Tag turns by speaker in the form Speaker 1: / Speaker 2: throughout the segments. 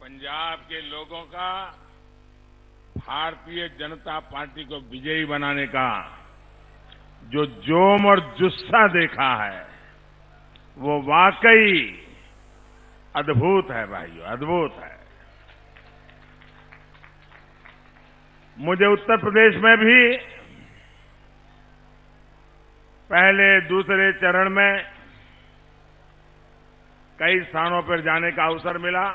Speaker 1: पंजाब के लोगों का भारतीय जनता पार्टी को विजयी बनाने का जो जोम और जुस्सा देखा है वो वाकई अद्भुत है भाइयों, अद्भुत है। मुझे उत्तर प्रदेश में भी पहले दूसरे चरण में कई स्थानों पर जाने का अवसर मिला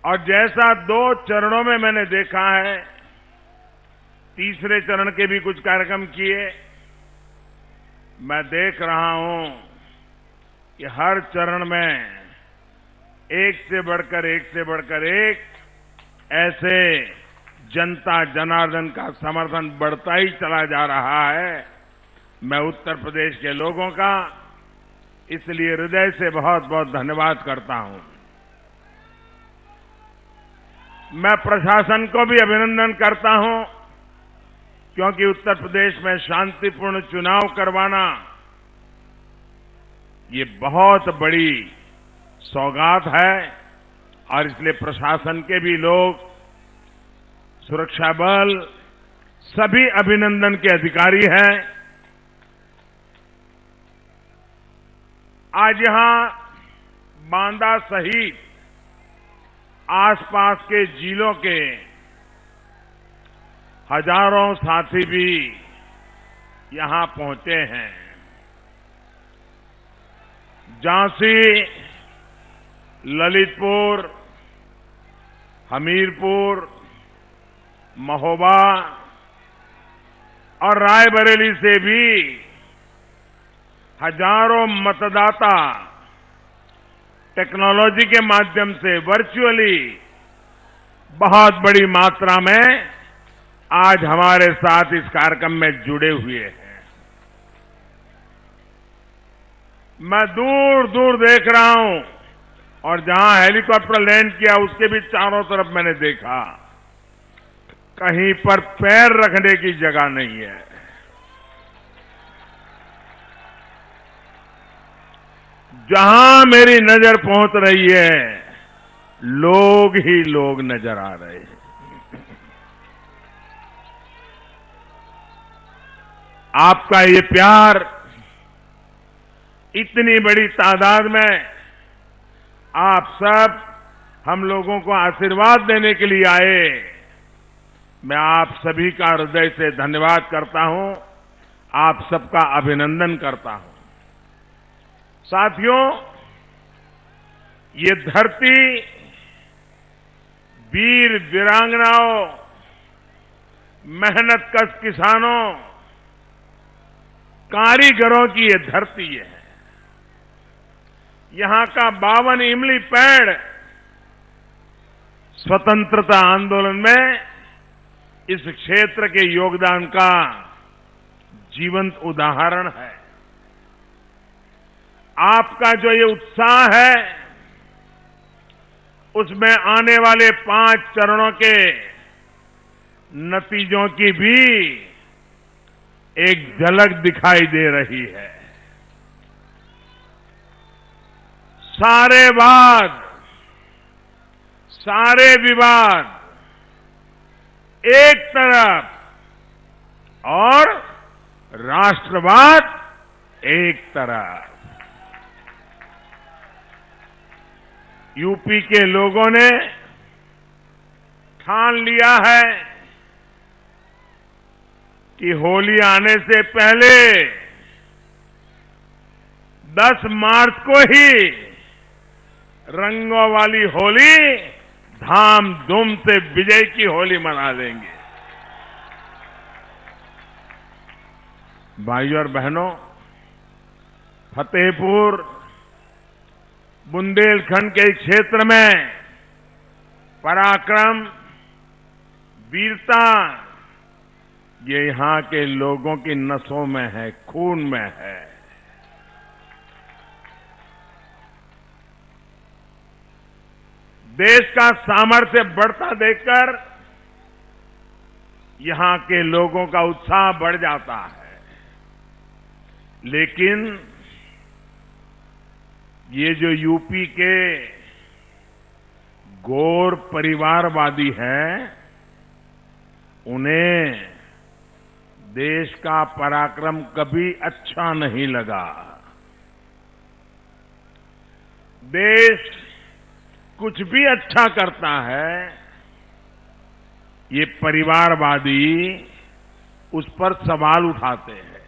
Speaker 1: और जैसा 2 चरणों में मैंने देखा है, तीसरे चरण के भी कुछ कार्यक्रम किए। मैं देख रहा हूं कि हर चरण में एक से बढ़कर एक ऐसे जनता जनार्दन का समर्थन बढ़ता ही चला जा रहा है। मैं उत्तर प्रदेश के लोगों का इसलिए हृदय से बहुत बहुत धन्यवाद करता हूं। मैं प्रशासन को भी अभिनंदन करता हूं क्योंकि उत्तर प्रदेश में शांतिपूर्ण चुनाव करवाना ये बहुत बड़ी सौगात है और इसलिए प्रशासन के भी लोग, सुरक्षा बल, सभी अभिनंदन के अधिकारी हैं। आज यहां बांदा सहित आसपास के जिलों के हजारों साथी भी यहां पहुंचे हैं। झांसी, ललितपुर, हमीरपुर, महोबा और रायबरेली से भी हजारों मतदाता टेक्नोलॉजी के माध्यम से वर्चुअली बहुत बड़ी मात्रा में आज हमारे साथ इस कार्यक्रम में जुड़े हुए हैं। मैं दूर दूर देख रहा हूं और जहां हेलीकॉप्टर लैंड किया उसके भी चारों तरफ मैंने देखा, कहीं पर पैर रखने की जगह नहीं है। जहां मेरी नजर पहुंच रही है, लोग ही लोग नजर आ रहे हैं। आपका ये प्यार इतनी बड़ी तादाद में, आप सब हम लोगों को आशीर्वाद देने के लिए आए। मैं आप सभी का हृदय से धन्यवाद करता हूं, आप सबका अभिनंदन करता हूं। साथियों, ये धरती वीर वीरांगनाओं, मेहनतकश किसानों, कारीगरों की ये धरती है। यहां का 52 इमली पेड़ स्वतंत्रता आंदोलन में इस क्षेत्र के योगदान का जीवंत उदाहरण है। आपका जो ये उत्साह है, उसमें आने वाले 5 चरणों के नतीजों की भी एक झलक दिखाई दे रही है। सारे वाद, सारे विवाद एक तरफ और राष्ट्रवाद एक तरफ। यूपी के लोगों ने ठान लिया है कि होली आने से पहले 10 मार्च को ही रंगों वाली होली धाम-धूम से विजय की होली मना लेंगे। भाइयों और बहनों, फतेहपुर, बुंदेलखंड के क्षेत्र में पराक्रम, वीरता, ये यहां के लोगों की नसों में है, खून में है। देश का सामर्थ्य बढ़ता देखकर यहां के लोगों का उत्साह बढ़ जाता है, लेकिन ये जो यूपी के घोर परिवारवादी हैं, उन्हें देश का पराक्रम कभी अच्छा नहीं लगा। देश कुछ भी अच्छा करता है, ये परिवारवादी उस पर सवाल उठाते हैं।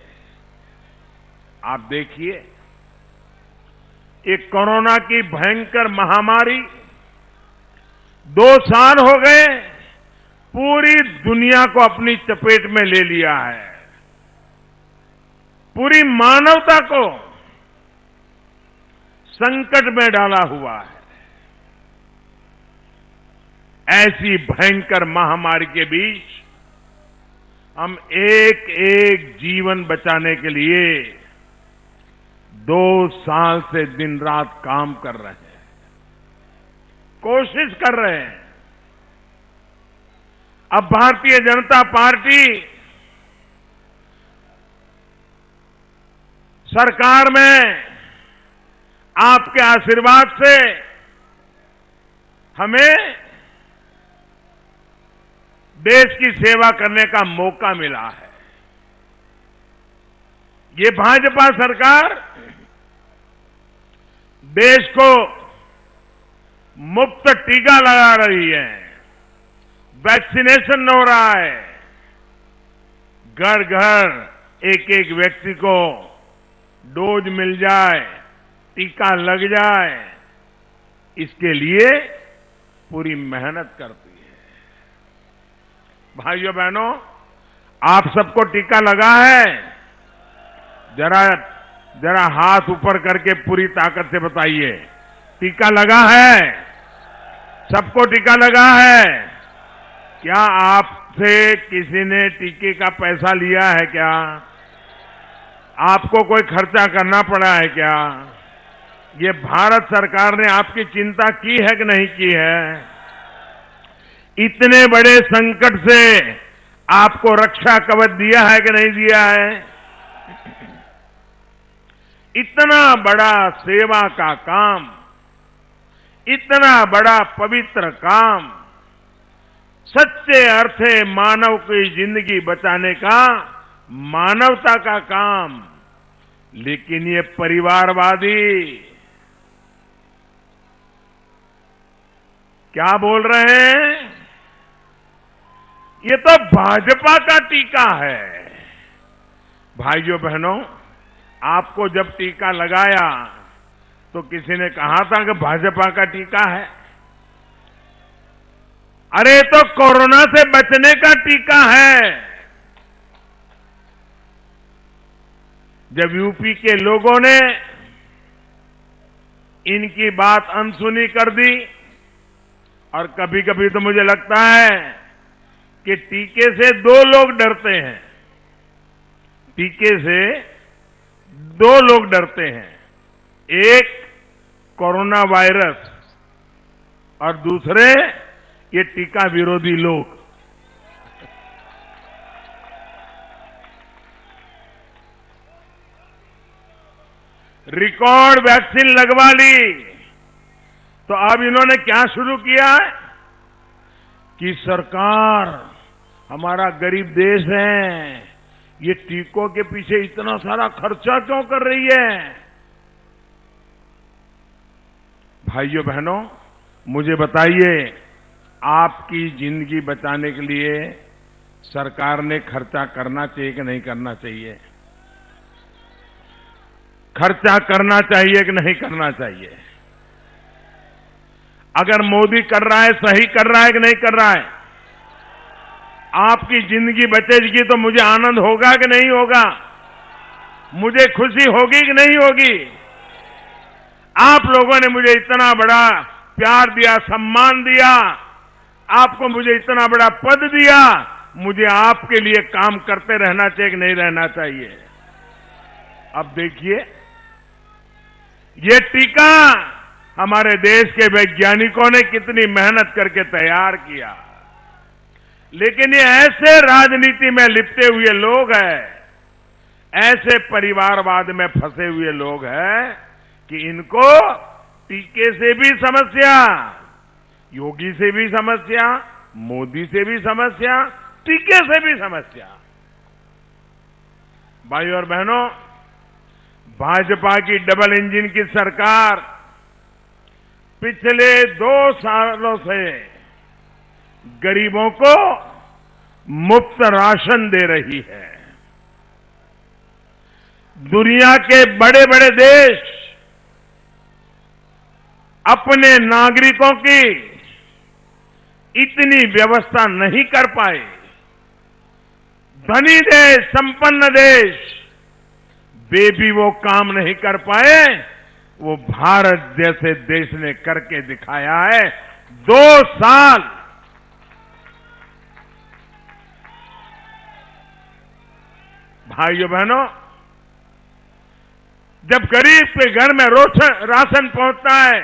Speaker 1: आप देखिए, ये कोरोना की भयंकर महामारी 2 साल हो गए, पूरी दुनिया को अपनी चपेट में ले लिया है। पूरी मानवता को संकट में डाला हुआ है। ऐसी भयंकर महामारी के बीच हम एक एक जीवन बचाने के लिए 2 साल से दिन रात काम कर रहे हैं, कोशिश कर रहे हैं। अब भारतीय जनता पार्टी सरकार में आपके आशीर्वाद से हमें देश की सेवा करने का मौका मिला है। ये भाजपा सरकार देश को मुफ्त टीका लगा रही है, वैक्सीनेशन हो रहा है, घर घर एक एक व्यक्ति को डोज मिल जाए, टीका लग जाए, इसके लिए पूरी मेहनत करती है। भाइयों बहनों, आप सबको टीका लगा है? जरा हाथ ऊपर करके पूरी ताकत से बताइए, टीका लगा है? सबको टीका लगा है? क्या आपसे किसी ने टीके का पैसा लिया है क्या? आपको कोई खर्चा करना पड़ा है क्या? ये भारत सरकार ने आपकी चिंता की है कि नहीं की है? इतने बड़े संकट से आपको रक्षा कवच दिया है कि नहीं दिया है? इतना बड़ा सेवा का काम, इतना बड़ा पवित्र काम, सच्चे अर्थे मानव की जिंदगी बचाने का, मानवता का काम, लेकिन ये परिवारवादी क्या बोल रहे हैं? ये तो भाजपा का टीका है। भाइयों बहनों, आपको जब टीका लगाया तो किसी ने कहा था कि भाजपा का टीका है। अरे तो कोरोना से बचने का टीका है। जब यूपी के लोगों ने इनकी बात अनसुनी कर दी, और कभी कभी तो मुझे लगता है कि टीके से 2 लोग डरते हैं, टीके से 2 लोग डरते हैं, एक कोरोना वायरस और दूसरे ये टीका विरोधी लोग। रिकॉर्ड वैक्सीन लगवा ली, तो अब इन्होंने क्या शुरू किया है कि सरकार, हमारा गरीब देश है, ये टीकों के पीछे इतना सारा खर्चा क्यों कर रही है? भाइयों बहनों, मुझे बताइए, आपकी जिंदगी बचाने के लिए सरकार ने खर्चा करना चाहिए कि नहीं करना चाहिए? खर्चा करना चाहिए कि नहीं करना चाहिए? अगर मोदी कर रहा है, सही कर रहा है कि नहीं कर रहा है? आपकी जिंदगी बचेगी तो मुझे आनंद होगा कि नहीं होगा? मुझे खुशी होगी कि नहीं होगी? आप लोगों ने मुझे इतना बड़ा प्यार दिया, सम्मान दिया, आपको मुझे इतना बड़ा पद दिया, मुझे आपके लिए काम करते रहना चाहिए कि नहीं रहना चाहिए? अब देखिए, ये टीका हमारे देश के वैज्ञानिकों ने कितनी मेहनत करके तैयार किया, लेकिन ये ऐसे राजनीति में लिपटे हुए लोग हैं, ऐसे परिवारवाद में फंसे हुए लोग हैं कि इनको टीके से भी समस्या, योगी से भी समस्या, मोदी से भी समस्या, टीके से भी समस्या। भाइयों और बहनों, भाजपा की डबल इंजन की सरकार पिछले 2 सालों से गरीबों को मुफ्त राशन दे रही है। दुनिया के बड़े बड़े देश अपने नागरिकों की इतनी व्यवस्था नहीं कर पाए। धनी देश, संपन्न देश, वे भी वो काम नहीं कर पाए, वो भारत जैसे देश ने करके दिखाया है। 2 साल भाइयों बहनों, जब गरीब के घर में राशन पहुंचता है,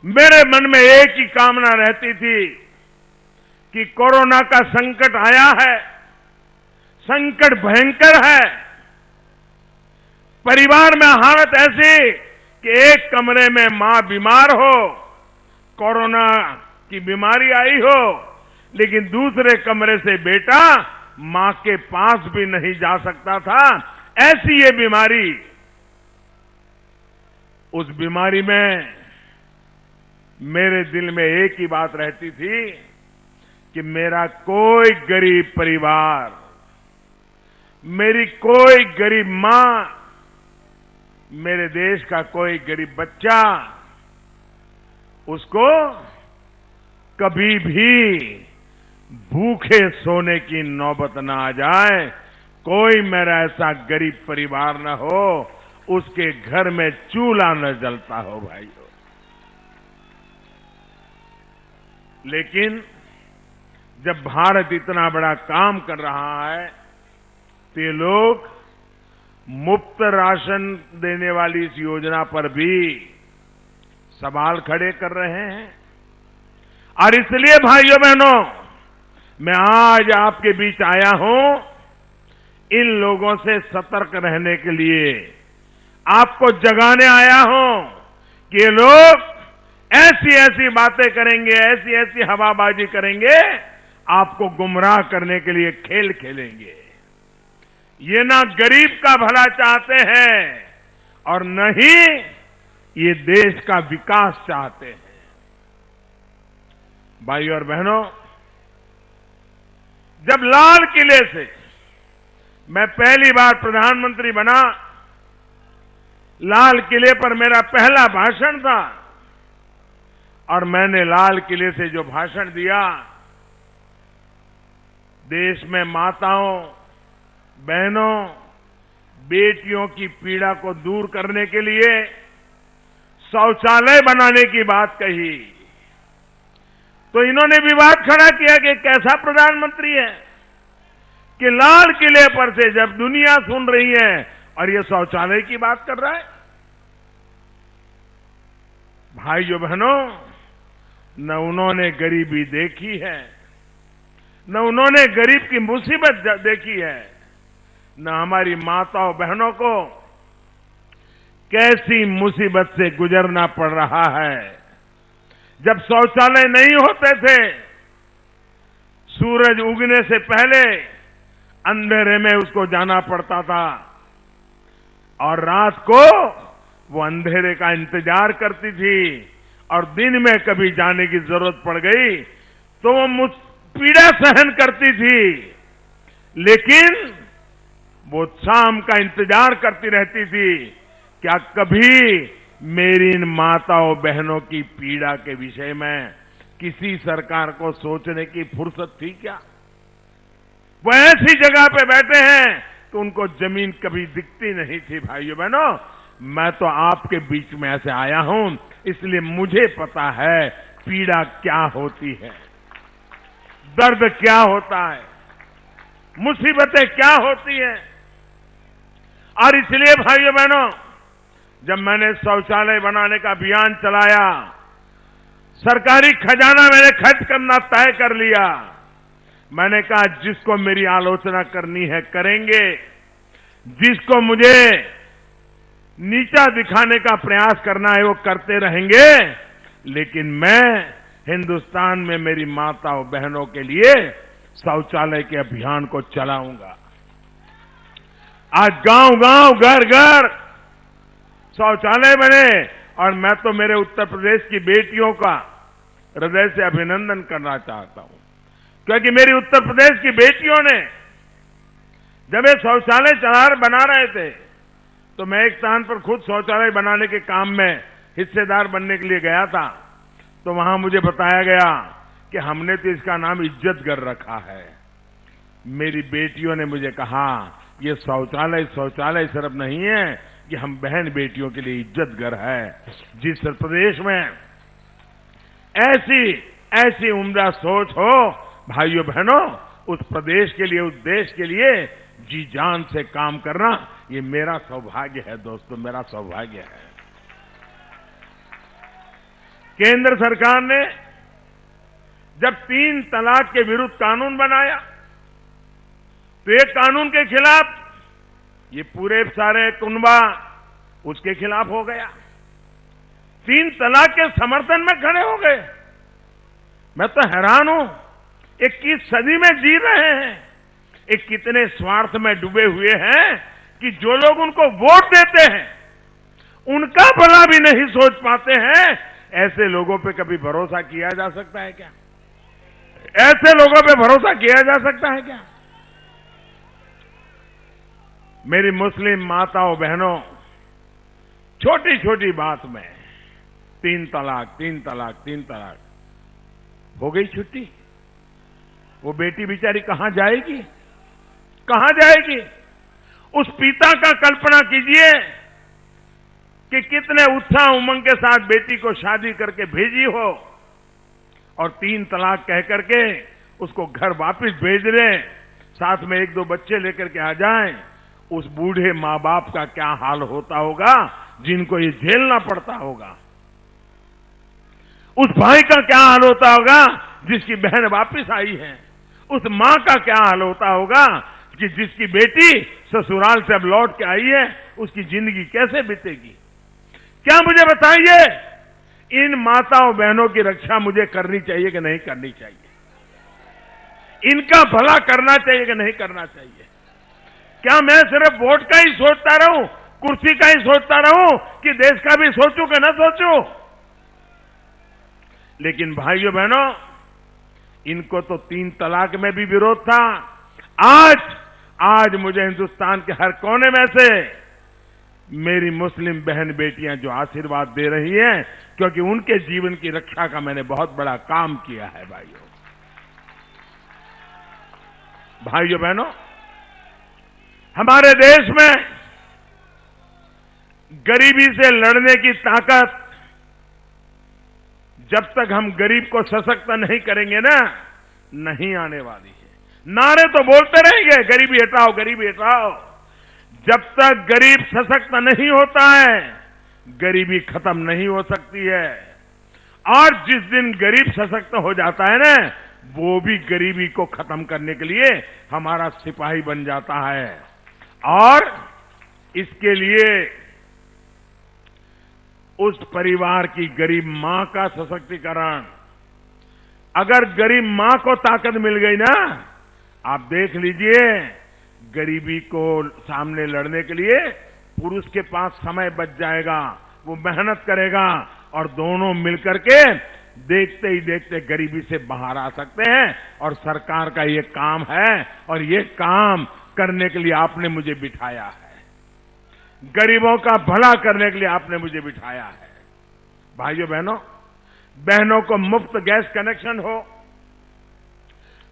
Speaker 1: मेरे मन में एक ही कामना रहती थी कि कोरोना का संकट आया है, संकट भयंकर है, परिवार में हालत ऐसी कि एक कमरे में मां बीमार हो, कोरोना की बीमारी आई हो, लेकिन दूसरे कमरे से बेटा मां के पास भी नहीं जा सकता था। ऐसी ये बीमारी, उस बीमारी में मेरे दिल में एक ही बात रहती थी कि मेरा कोई गरीब परिवार, मेरी कोई गरीब मां, मेरे देश का कोई गरीब बच्चा, उसको कभी भी भूखे सोने की नौबत न आ जाए। कोई मेरा ऐसा गरीब परिवार न हो उसके घर में चूल्हा न जलता हो भाइयों। लेकिन जब भारत इतना बड़ा काम कर रहा है तो ये लोग मुफ्त राशन देने वाली इस योजना पर भी सवाल खड़े कर रहे हैं। और इसलिए भाइयों बहनों, मैं आज आपके बीच आया हूं इन लोगों से सतर्क रहने के लिए, आपको जगाने आया हूं कि ये लोग ऐसी ऐसी बातें करेंगे, ऐसी ऐसी हवाबाजी करेंगे, आपको गुमराह करने के लिए खेल खेलेंगे। ये ना गरीब का भला चाहते हैं और न ही ये देश का विकास चाहते हैं। भाइयों और बहनों, जब लाल किले से मैं पहली बार प्रधानमंत्री बना, लाल किले पर मेरा पहला भाषण था और मैंने लाल किले से जो भाषण दिया, देश में माताओं, बहनों, बेटियों की पीड़ा को दूर करने के लिए शौचालय बनाने की बात कही, तो इन्होंने विवाद खड़ा किया कि कैसा प्रधानमंत्री है कि लाल किले पर से जब दुनिया सुन रही है और ये शौचालय की बात कर रहा है। भाइयों बहनों, न उन्होंने गरीबी देखी है, न उन्होंने गरीब की मुसीबत देखी है, न हमारी माताओं बहनों को कैसी मुसीबत से गुजरना पड़ रहा है। जब शौचालय नहीं होते थे, सूरज उगने से पहले अंधेरे में उसको जाना पड़ता था और रात को वो अंधेरे का इंतजार करती थी और दिन में कभी जाने की जरूरत पड़ गई तो वो पीड़ा सहन करती थी, लेकिन वो शाम का इंतजार करती रहती थी। क्या कभी मेरी इन माताओं बहनों की पीड़ा के विषय में किसी सरकार को सोचने की फुर्सत थी क्या? वो ऐसी जगह पे बैठे हैं तो उनको जमीन कभी दिखती नहीं थी। भाइयों बहनों, मैं तो आपके बीच में ऐसे आया हूं, इसलिए मुझे पता है पीड़ा क्या होती है, दर्द क्या होता है, मुसीबतें क्या होती हैं। और इसलिए भाइयों बहनों, जब मैंने शौचालय बनाने का अभियान चलाया, सरकारी खजाना मैंने खर्च करना तय कर लिया। मैंने कहा जिसको मेरी आलोचना करनी है करेंगे, जिसको मुझे नीचा दिखाने का प्रयास करना है वो करते रहेंगे, लेकिन मैं हिंदुस्तान में मेरी माताओं बहनों के लिए शौचालय के अभियान को चलाऊंगा। आज गांव-गांव, घर-घर शौचालय बने और मैं तो मेरे उत्तर प्रदेश की बेटियों का हृदय से अभिनंदन करना चाहता हूं, क्योंकि मेरी उत्तर प्रदेश की बेटियों ने जब ये शौचालय बना रहे थे तो मैं एक स्थान पर खुद शौचालय बनाने के काम में हिस्सेदार बनने के लिए गया था। तो वहां मुझे बताया गया कि हमने तो इसका नाम इज्जतघर रखा है। मेरी बेटियों ने मुझे कहा ये शौचालय सिर्फ नहीं है, कि हम बहन बेटियों के लिए इज्जतघर है। जिस प्रदेश में ऐसी उम्दा सोच हो भाइयों बहनों, उस प्रदेश के लिए, उस देश के लिए जी जान से काम करना ये मेरा सौभाग्य है दोस्तों, मेरा सौभाग्य है। केंद्र सरकार ने जब 3 तलाक के विरुद्ध कानून बनाया तो एक कानून के खिलाफ ये पूरे सारे कुनबा उसके खिलाफ हो गया, 3 तलाक के समर्थन में खड़े हो गए। मैं तो हैरान हूं, 21 सदी में जी रहे हैं, एक कितने स्वार्थ में डूबे हुए हैं कि जो लोग उनको वोट देते हैं उनका भला भी नहीं सोच पाते हैं। ऐसे लोगों पे कभी भरोसा किया जा सकता है क्या? ऐसे लोगों पे भरोसा किया जा सकता है क्या? मेरी मुस्लिम माताओं बहनों, छोटी छोटी बात में 3 तलाक हो गई छुट्टी। वो बेटी बेचारी कहां जाएगी? उस पिता का कल्पना कीजिए कि कितने उत्साह उमंग के साथ बेटी को शादी करके भेजी हो और 3 तलाक कह करके उसको घर वापस भेज रहे, साथ में 1-2 बच्चे लेकर के आ जाएं। उस बूढ़े मां बाप का क्या हाल होता होगा जिनको ये झेलना पड़ता होगा। उस भाई का क्या हाल होता होगा जिसकी बहन वापस आई है। उस मां का क्या हाल होता होगा कि जिसकी बेटी ससुराल से अब लौट के आई है, उसकी जिंदगी कैसे बीतेगी? क्या मुझे बताइए, इन माताओं बहनों की रक्षा मुझे करनी चाहिए कि नहीं करनी चाहिए? इनका भला करना चाहिए कि नहीं करना चाहिए? क्या मैं सिर्फ वोट का ही सोचता रहूं, कुर्सी का ही सोचता रहूं कि देश का भी सोचूं कि न सोचूं? लेकिन भाइयों बहनों, इनको तो 3 तलाक में भी विरोध था। आज मुझे हिंदुस्तान के हर कोने में से मेरी मुस्लिम बहन बेटियां जो आशीर्वाद दे रही हैं, क्योंकि उनके जीवन की रक्षा का मैंने बहुत बड़ा काम किया है। भाइयों बहनों, हमारे देश में गरीबी से लड़ने की ताकत, जब तक हम गरीब को सशक्त नहीं करेंगे ना, नहीं आने वाली है। नारे तो बोलते रहेंगे गरीबी हटाओ, गरीबी हटाओ। जब तक गरीब सशक्त नहीं होता है, गरीबी खत्म नहीं हो सकती है। और जिस दिन गरीब सशक्त हो जाता है ना, वो भी गरीबी को खत्म करने के लिए हमारा सिपाही बन जाता है। और इसके लिए उस परिवार की गरीब मां का सशक्तिकरण, अगर गरीब मां को ताकत मिल गई ना, आप देख लीजिए, गरीबी को सामने लड़ने के लिए पुरुष के पास समय बच जाएगा, वो मेहनत करेगा और दोनों मिलकर के देखते ही देखते गरीबी से बाहर आ सकते हैं। और सरकार का ये काम है और ये काम करने के लिए आपने मुझे बिठाया है। गरीबों का भला करने के लिए आपने मुझे बिठाया है। भाइयों बहनों को मुफ्त गैस कनेक्शन हो,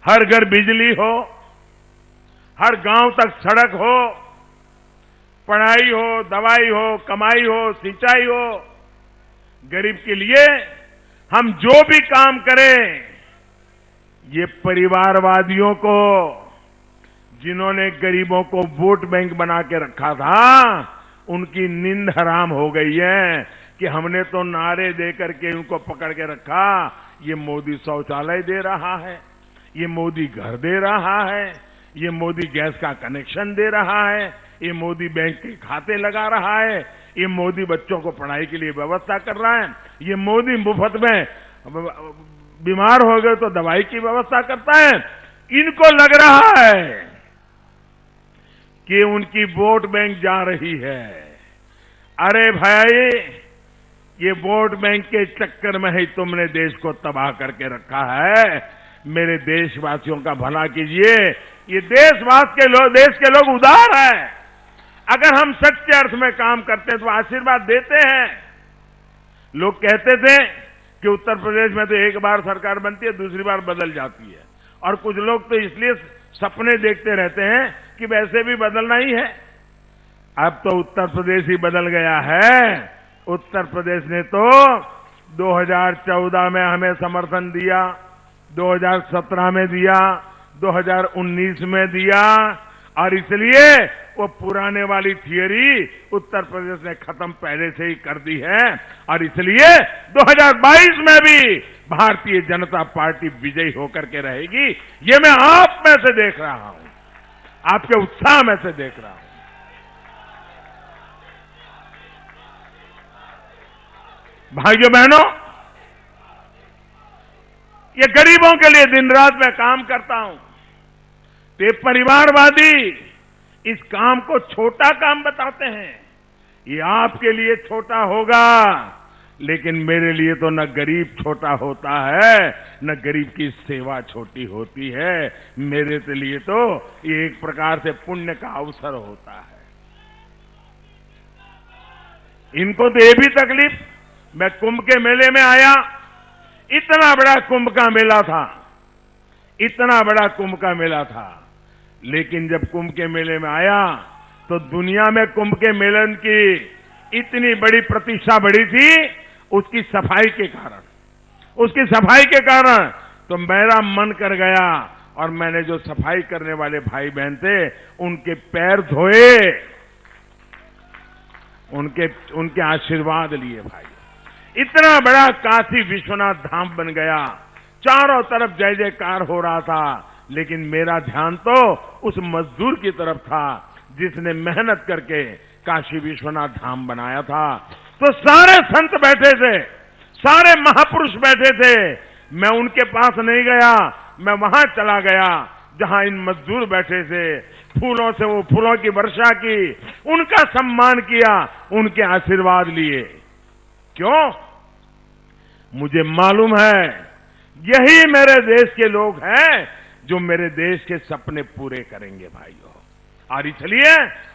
Speaker 1: हर घर बिजली हो, हर गांव तक सड़क हो, पढ़ाई हो, दवाई हो, कमाई हो, सिंचाई हो। गरीब के लिए हम जो भी काम करें, ये परिवारवादियों को, जिन्होंने गरीबों को वोट बैंक बना के रखा था, उनकी नींद हराम हो गई है कि हमने तो नारे दे करके उनको पकड़ के रखा। ये मोदी शौचालय दे रहा है, ये मोदी घर दे रहा है, ये मोदी गैस का कनेक्शन दे रहा है, ये मोदी बैंक के खाते लगा रहा है, ये मोदी बच्चों को पढ़ाई के लिए व्यवस्था कर रहा है, ये मोदी मुफ्त में बीमार हो गए तो दवाई की व्यवस्था करता है। इनको लग रहा है कि उनकी वोट बैंक जा रही है। अरे भाई, ये वोट बैंक के चक्कर में ही तुमने देश को तबाह करके रखा है। मेरे देशवासियों का भला कीजिए। ये देश के लोग उदार हैं। अगर हम सच्चे अर्थ में काम करते हैं तो आशीर्वाद देते हैं। लोग कहते थे कि उत्तर प्रदेश में तो एक बार सरकार बनती है, दूसरी बार बदल जाती है, और कुछ लोग तो इसलिए सपने देखते रहते हैं कि वैसे भी बदलना ही है। अब तो उत्तर प्रदेश ही बदल गया है। उत्तर प्रदेश ने तो 2014 में हमें समर्थन दिया, 2017 में दिया, 2019 में दिया, और इसलिए वो पुराने वाली थियरी उत्तर प्रदेश ने खत्म पहले से ही कर दी है। और इसलिए 2022 में भी भारतीय जनता पार्टी विजयी होकर के रहेगी। ये मैं आप में से देख रहा हूं, आपके उत्साह में से देख रहा हूं। भाइयों बहनों, ये गरीबों के लिए दिन रात मैं काम करता हूं। ये परिवारवादी इस काम को छोटा काम बताते हैं। ये आपके लिए छोटा होगा, लेकिन मेरे लिए तो न गरीब छोटा होता है, न गरीब की सेवा छोटी होती है। मेरे के लिए तो ये एक प्रकार से पुण्य का अवसर होता है। इनको तो ये भी तकलीफ, मैं कुंभ के मेले में आया, इतना बड़ा कुंभ का मेला था, इतना बड़ा कुंभ का मेला था, लेकिन जब कुंभ के मेले में आया तो दुनिया में कुंभ के मेलन की इतनी बड़ी प्रतिष्ठा बढ़ी थी उसकी सफाई के कारण, उसकी सफाई के कारण। तो मेरा मन कर गया और मैंने जो सफाई करने वाले भाई बहन थे उनके पैर धोए, उनके आशीर्वाद लिए। भाई, इतना बड़ा काशी विश्वनाथ धाम बन गया, चारों तरफ जय जयकार हो रहा था, लेकिन मेरा ध्यान तो उस मजदूर की तरफ था जिसने मेहनत करके काशी विश्वनाथ धाम बनाया था। तो सारे संत बैठे थे, सारे महापुरुष बैठे थे। मैं उनके पास नहीं गया, मैं वहां चला गया जहां इन मजदूर बैठे थे। फूलों से वो फूलों की वर्षा की, उनका सम्मान किया, उनके आशीर्वाद लिए। क्यों? मुझे मालूम है यही मेरे देश के लोग हैं जो मेरे देश के सपने पूरे करेंगे भाइयों। और इसलिए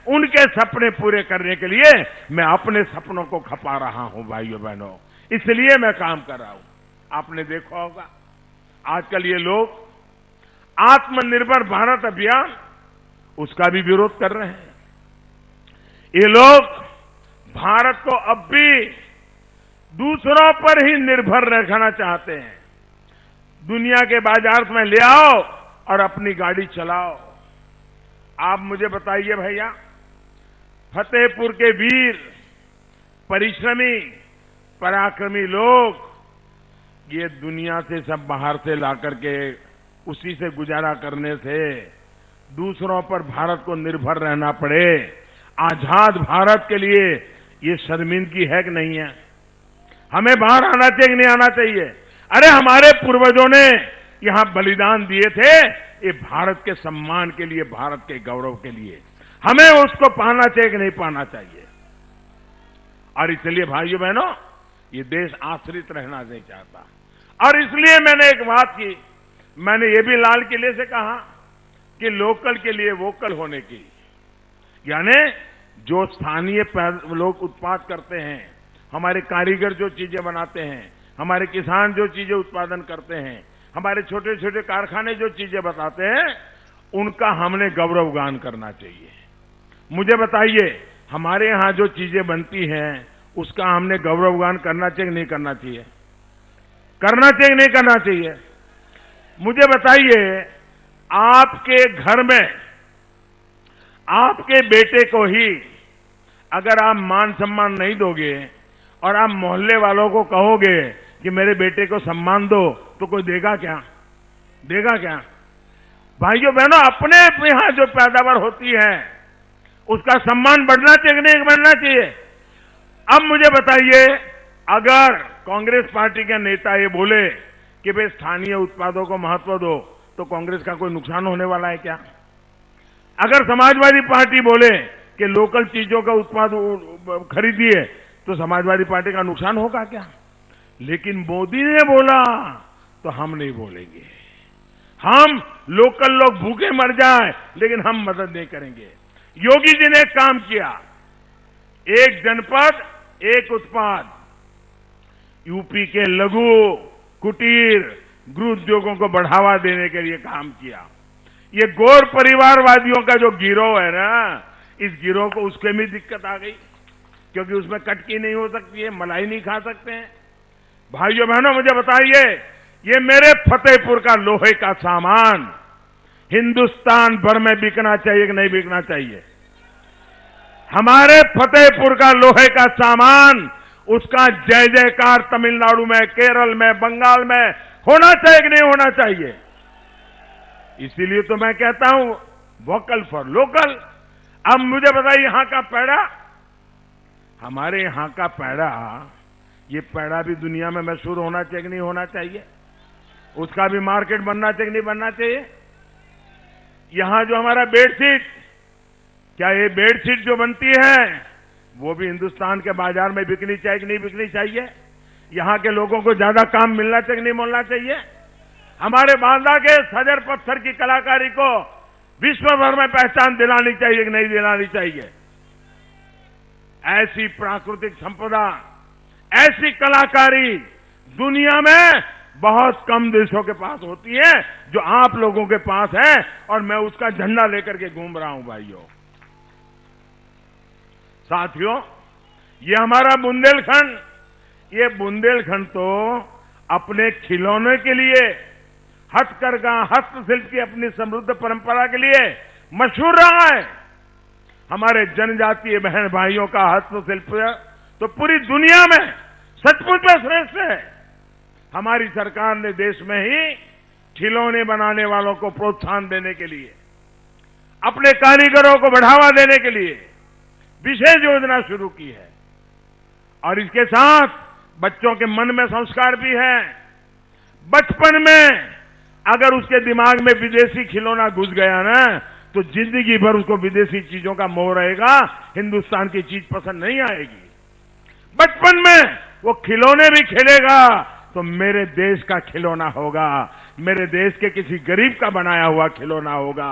Speaker 1: उनके सपने पूरे करने के लिए मैं अपने सपनों को खपा रहा हूं भाइयों बहनों, इसलिए मैं काम कर रहा हूं। आपने देखा होगा आजकल ये लोग आत्मनिर्भर भारत अभियान, उसका भी विरोध कर रहे हैं। ये लोग भारत को अब भी दूसरों पर ही निर्भर रखना चाहते हैं। दुनिया के बाजार में ले आओ और अपनी गाड़ी चलाओ। आप मुझे बताइए भैया, फतेहपुर के वीर, परिश्रमी, पराक्रमी लोग ये दुनिया से सब बाहर से लाकर के उसी से गुजारा करने से दूसरों पर भारत को निर्भर रहना पड़े। आजाद भारत के लिए ये शर्मिंदगी है कि नहीं है? हमें बाहर आना चाहिए कि नहीं आना चाहिए? अरे हमारे पूर्वजों ने यहां बलिदान दिए थे, ये भारत के सम्मान के लिए, भारत के गौरव के लिए। हमें उसको पाना चाहिए कि नहीं पाना चाहिए? और इसलिए भाइयों बहनों, ये देश आश्रित रहना नहीं चाहता। और इसलिए मैंने एक बात की, मैंने ये भी लाल किले से कहा कि लोकल के लिए वोकल होने की, यानी जो स्थानीय लोग उत्पाद करते हैं, हमारे कारीगर जो चीजें बनाते हैं, हमारे किसान जो चीजें उत्पादन करते हैं, हमारे छोटे छोटे कारखाने जो चीजें बताते हैं, उनका हमने गौरवगान करना चाहिए। मुझे बताइए, हमारे यहां जो चीजें बनती हैं उसका हमने गौरवगान करना चाहिए नहीं करना चाहिए? करना चाहिए नहीं करना चाहिए? मुझे बताइए, आपके घर में आपके बेटे को ही अगर आप मान सम्मान नहीं दोगे और आप मोहल्ले वालों को कहोगे कि मेरे बेटे को सम्मान दो, तो कोई देगा क्या? देगा क्या? भाइयों बहनों, अपने यहां जो पैदावार होती है उसका सम्मान बढ़ना चाहिए कि नहीं बढ़ना चाहिए? अब मुझे बताइए, अगर कांग्रेस पार्टी के नेता ये बोले कि भाई स्थानीय उत्पादों को महत्व दो, तो कांग्रेस का कोई नुकसान होने वाला है क्या? अगर समाजवादी पार्टी बोले कि लोकल चीजों का उत्पाद खरीदिए, तो समाजवादी पार्टी का नुकसान होगा क्या? लेकिन मोदी ने बोला तो हम नहीं बोलेंगे। हम लोकल लोग भूखे मर जाए लेकिन हम मदद नहीं करेंगे। योगी जी ने एक काम किया, एक जनपद एक उत्पाद, यूपी के लघु कुटीर गृह उद्योगों को बढ़ावा देने के लिए काम किया। ये गौर परिवारवादियों का जो गिरोह है ना, इस गिरोह को उसके में दिक्कत आ गई, क्योंकि उसमें कटकी नहीं हो सकती है, मलाई नहीं खा सकते हैं। भाइयों बहनों, मुझे बताइए, ये मेरे फतेहपुर का लोहे का सामान हिंदुस्तान भर में बिकना चाहिए कि नहीं बिकना चाहिए? हमारे फतेहपुर का लोहे का सामान, उसका जय जयकार तमिलनाडु में, केरल में, बंगाल में होना चाहिए कि नहीं होना चाहिए? इसीलिए तो मैं कहता हूं वोकल फॉर लोकल। अब मुझे बताइए, यहां का पेड़ा, हमारे यहां का पेड़ा, ये पेड़ा भी दुनिया में मशहूर होना चाहिए कि नहीं होना चाहिए? उसका भी मार्केट बनना चाहिए कि नहीं बनना चाहिए? यहां जो हमारा बेडशीट, क्या ये बेडशीट जो बनती है वो भी हिंदुस्तान के बाजार में बिकनी चाहिए कि नहीं बिकनी चाहिए? यहां के लोगों को ज्यादा काम मिलना चाहिए कि नहीं मिलना चाहिए? हमारे बांदा के सजर पत्थर की कलाकारी को विश्व भर में पहचान दिलानी चाहिए कि नहीं दिलानी चाहिए? ऐसी प्राकृतिक संपदा, ऐसी कलाकारी दुनिया में बहुत कम देशों के पास होती है, जो आप लोगों के पास है, और मैं उसका झंडा लेकर के घूम रहा हूं। भाइयों साथियों, ये हमारा बुंदेलखंड, ये बुंदेलखंड तो अपने खिलौने के लिए, हथकरघा हस्तशिल्प की अपनी समृद्ध परंपरा के लिए मशहूर रहा है। हमारे जनजातीय बहन भाइयों का हस्तशिल्प तो पूरी दुनिया में सचमुच में श्रेष्ठ है। हमारी सरकार ने देश में ही खिलौने बनाने वालों को प्रोत्साहन देने के लिए, अपने कारीगरों को बढ़ावा देने के लिए विशेष योजना शुरू की है। और इसके साथ बच्चों के मन में संस्कार भी है। बचपन में अगर उसके दिमाग में विदेशी खिलौना घुस गया ना, तो जिंदगी भर उसको विदेशी चीजों का मोह रहेगा, हिंदुस्तान की चीज पसंद नहीं आएगी। बचपन में वो खिलौने भी खेलेगा तो मेरे देश का खिलौना होगा, मेरे देश के किसी गरीब का बनाया हुआ खिलौना होगा,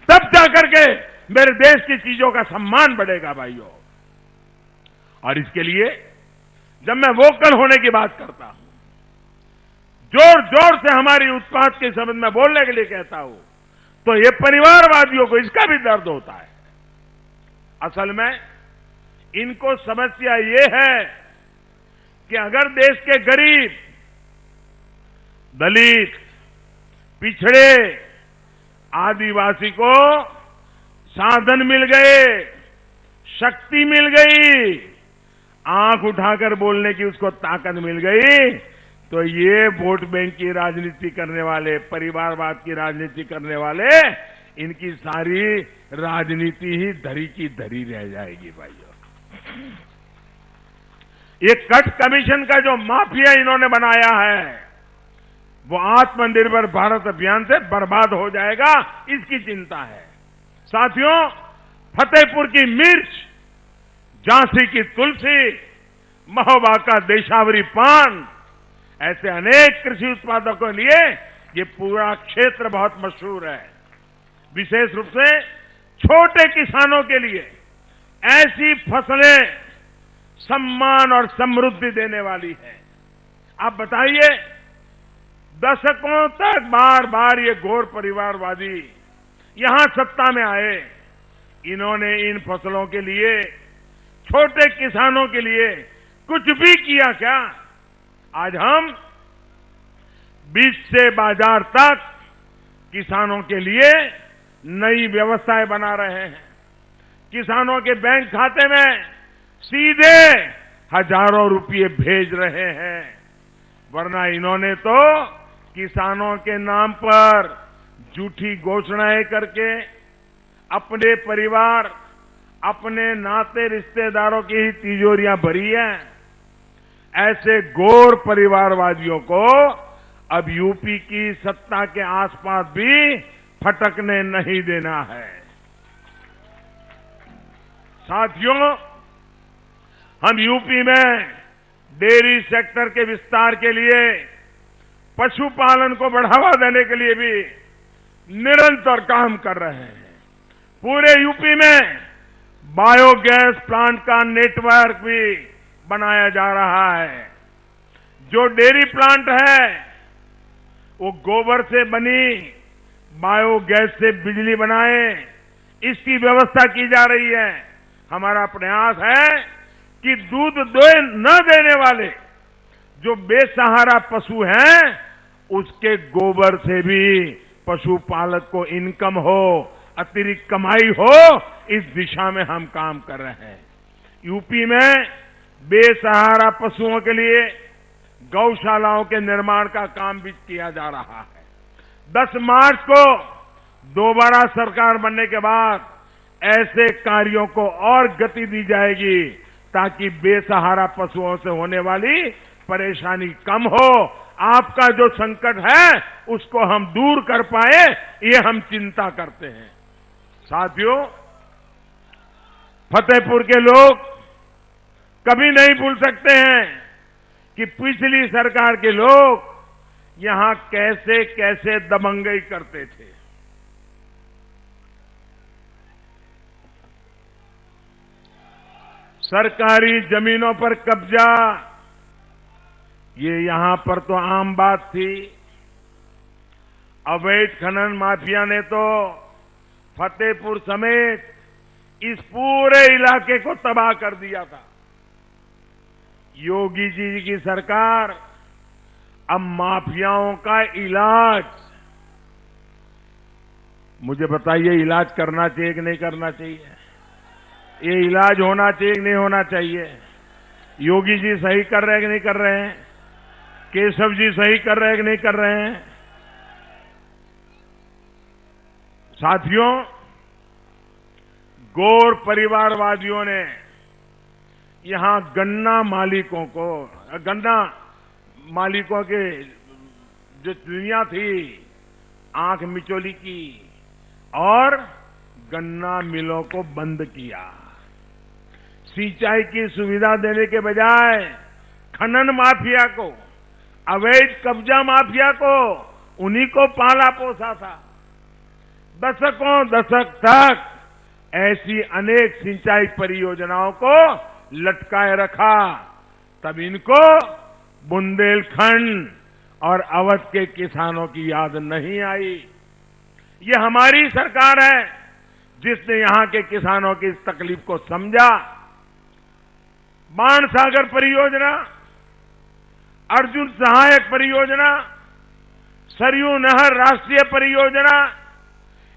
Speaker 1: तब जाकर के मेरे देश की चीजों का सम्मान बढ़ेगा। भाइयों, और इसके लिए जब मैं वोकल होने की बात करता हूं, जोर जोर से हमारी उत्पाद के संबंध में बोलने के लिए कहता हूं, तो ये परिवारवादियों को इसका भी दर्द होता है। असल में इनको समस्या ये है कि अगर देश के गरीब, दलित, पिछड़े, आदिवासी को साधन मिल गए, शक्ति मिल गई, आंख उठाकर बोलने की उसको ताकत मिल गई, तो ये वोट बैंक की राजनीति करने वाले, परिवारवाद की राजनीति करने वाले, इनकी सारी राजनीति ही धरी की धरी रह जाएगी। भाइयों, ये कट कमीशन का जो माफिया इन्होंने बनाया है, वो आत्मनिर्भर भारत अभियान से बर्बाद हो जाएगा, इसकी चिंता है। साथियों, फतेहपुर की मिर्च, झांसी की तुलसी, महोबा का देशावरी पान, ऐसे अनेक कृषि उत्पादों के लिए ये पूरा क्षेत्र बहुत मशहूर है। विशेष रूप से छोटे किसानों के लिए ऐसी फसलें सम्मान और समृद्धि देने वाली है। आप बताइए, दशकों तक बार बार ये गौर परिवारवादी यहां सत्ता में आए, इन्होंने इन फसलों के लिए, छोटे किसानों के लिए कुछ भी किया क्या? आज हम बीज से बाजार तक किसानों के लिए नई व्यवस्थाएं बना रहे हैं। किसानों के बैंक खाते में सीधे हजारों रुपये भेज रहे हैं, वरना इन्होंने तो किसानों के नाम पर झूठी घोषणाएं करके अपने परिवार, अपने नाते रिश्तेदारों की ही तिजोरियां भरी हैं। ऐसे घोर परिवारवादियों को अब यूपी की सत्ता के आसपास भी फटकने नहीं देना है। साथियों, हम यूपी में डेयरी सेक्टर के विस्तार के लिए, पशुपालन को बढ़ावा देने के लिए भी निरंतर काम कर रहे हैं। पूरे यूपी में बायोगैस प्लांट का नेटवर्क भी बनाया जा रहा है। जो डेयरी प्लांट है वो गोबर से बनी बायोगैस से बिजली बनाए, इसकी व्यवस्था की जा रही है। हमारा प्रयास है कि दूध न देने वाले जो बेसहारा पशु हैं, उसके गोबर से भी पशुपालक को इनकम हो, अतिरिक्त कमाई हो, इस दिशा में हम काम कर रहे हैं। यूपी में बेसहारा पशुओं के लिए गौशालाओं के निर्माण का काम भी किया जा रहा है। 10 मार्च को दोबारा सरकार बनने के बाद ऐसे कार्यों को और गति दी जाएगी ताकि बेसहारा पशुओं से होने वाली परेशानी कम हो। आपका जो संकट है उसको हम दूर कर पाए, ये हम चिंता करते हैं। साथियों, फतेहपुर के लोग कभी नहीं भूल सकते हैं कि पिछली सरकार के लोग यहां कैसे कैसे दबंगई करते थे। सरकारी जमीनों पर कब्जा, ये यहां पर तो आम बात थी। अवैध खनन माफिया ने तो फतेहपुर समेत इस पूरे इलाके को तबाह कर दिया था। योगी जी की सरकार अब माफियाओं का इलाज, मुझे बताइए, इलाज करना चाहिए कि नहीं करना चाहिए? ये इलाज होना चाहिए कि नहीं होना चाहिए? योगी जी सही कर रहे हैं कि नहीं कर रहे हैं? केशव जी सही कर रहे हैं कि नहीं कर रहे हैं? साथियों, गौर परिवारवादियों ने यहां गन्ना मालिकों के जो दुनिया थी, आंख मिचौली की और गन्ना मिलों को बंद किया। सिंचाई की सुविधा देने के बजाय खनन माफिया को, अवैध कब्जा माफिया को, उन्हीं को पाला पोसा था। दशकों दशक तक ऐसी अनेक सिंचाई परियोजनाओं को लटकाए रखा। तब इनको बुंदेलखंड और अवध के किसानों की याद नहीं आई। ये हमारी सरकार है जिसने यहां के किसानों की इस तकलीफ को समझा। बाणसागर परियोजना, अर्जुन सहायक परियोजना, सरयू नहर राष्ट्रीय परियोजना,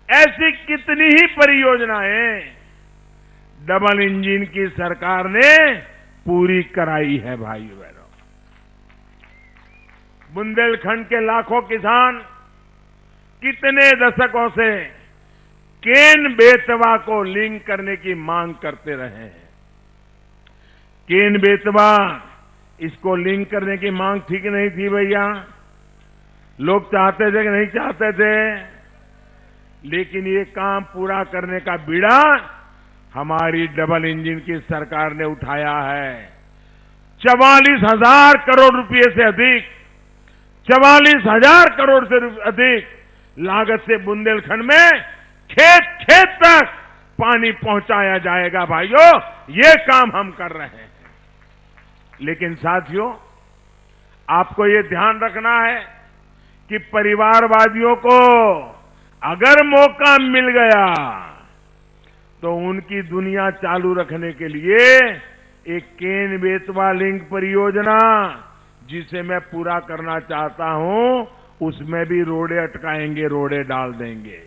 Speaker 1: ऐसी कितनी ही परियोजनाएं डबल इंजन की सरकार ने पूरी कराई है। भाइयों बहनों, बुंदेलखंड के लाखों किसान कितने दशकों से केन बेतवा को लिंक करने की मांग करते रहे हैं। केन बेतवा, इसको लिंक करने की मांग थी कि नहीं थी भैया? लोग चाहते थे कि नहीं चाहते थे? लेकिन ये काम पूरा करने का बीड़ा हमारी डबल इंजन की सरकार ने उठाया है। 44,000 करोड़ रुपए से अधिक, 44,000 करोड़ से अधिक लागत से बुंदेलखंड में खेत खेत तक पानी पहुंचाया जाएगा। भाइयों, ये काम हम कर रहे हैं। लेकिन साथियों, आपको ये ध्यान रखना है कि परिवारवादियों को अगर मौका मिल गया तो उनकी दुनिया चालू रखने के लिए एक केन बेतवा लिंक परियोजना, जिसे मैं पूरा करना चाहता हूं, उसमें भी रोड़े अटकाएंगे, रोड़े डाल देंगे।